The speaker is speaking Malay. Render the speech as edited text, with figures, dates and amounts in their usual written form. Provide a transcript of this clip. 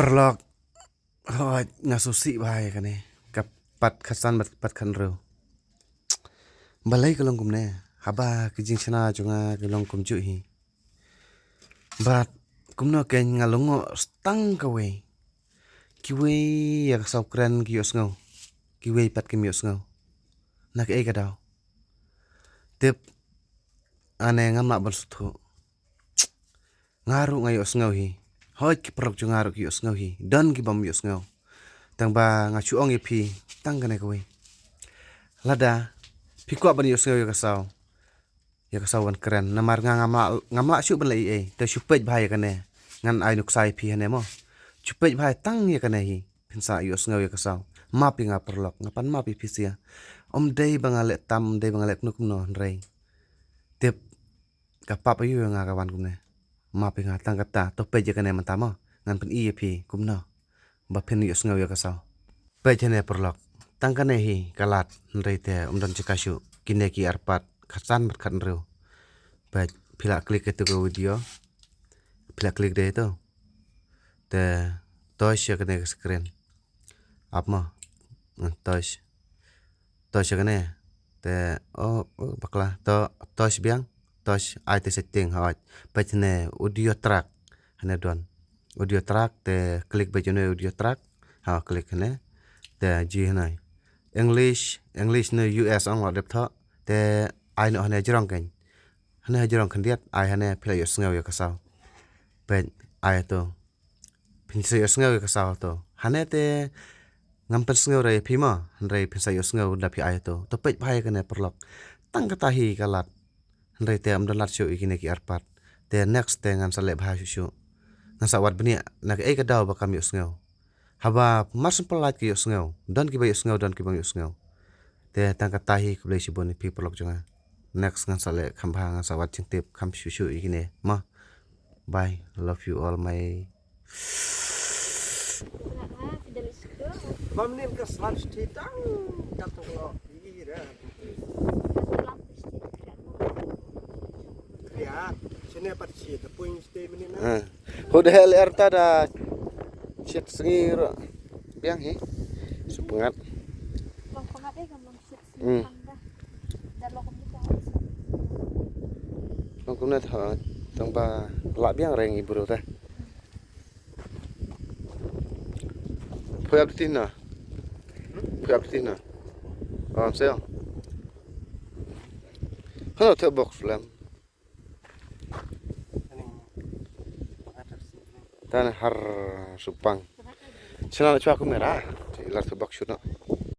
Perlok ngasusi bahaya kan kapat khasan bat khan ro balai kalong kumne haba kijing chana chunga kalong kumchu hi bat kumno ken ngalongo stang kawe kiwe yak saukran kios ngau kiwe pat kimios ngau nak e kadau tip ane ngama balsutho ngaru ngayos ngau hi hoi ki perlok chu ngaru kios ngau hi dan ki bam yos ngau tang ba ngachu ong ipi tang kane kawe lada pikwa ban yos ngau yakasau wan keren namar ngama shu ban lai e te shupej bhai kane ngan ai nuk sai phi hane mo chupej bhai tang ye kane hi pinsa yos ngau yakasau ma pi nga perlok ngapan ma pi phisia om dei bangale tam dei bangale nuk no rei tip kapap ayu nga kawan kumne ma pi nga tang kata to pej kane mantamo ngan pen i phi kumno ba phen yos ngau yakasau pej hane perlok tang kane hi kalat rei te don chikashu kine ki arpat khasan mat khan ro pej phila klik itu ke video phila klik deh itu te touch ya kane screen apa touch kane te bakla touch biang touch IT setting hawat pej ne audio track hane don audio track te klik bejone audio track ha klik hane te ji hanai English ne US ang wadep tha te ai no hane jirong ken hane jirong khandiat ai hane phila yos ngau ya kasau pej ai to pinsa yos ngau ya kasau to hane te ngam pen ngau rei phima rei pinsa yos ngau da phi ai to pej bhai kane perlok tang kata hi kalat rei te am dolat shu ikine ki arpat te next te ngam sale bha shu ngan sawat bni nak e ka daw ba kam yos ngau haba mas pelat ki yos ngau don ki ba yos ngau don ki bang yos ngau te tang kata hi ku lei siboni phi perlok jonga next ngan sale khambha ngan sawat chingtip kham shu ikine ma bye love you all my Mamnin ka sarch titang katolo ira. Ya, sini pat si ta puing stay menina. Hodel erta da chet sengir biang hi supengat Pengat gampang sit dan lokom juga Longkumna tha tangba la biang reng iburu ta Phuyap tin na seo hano the box lam tan har supang sena chwa kumera ilar the box shuna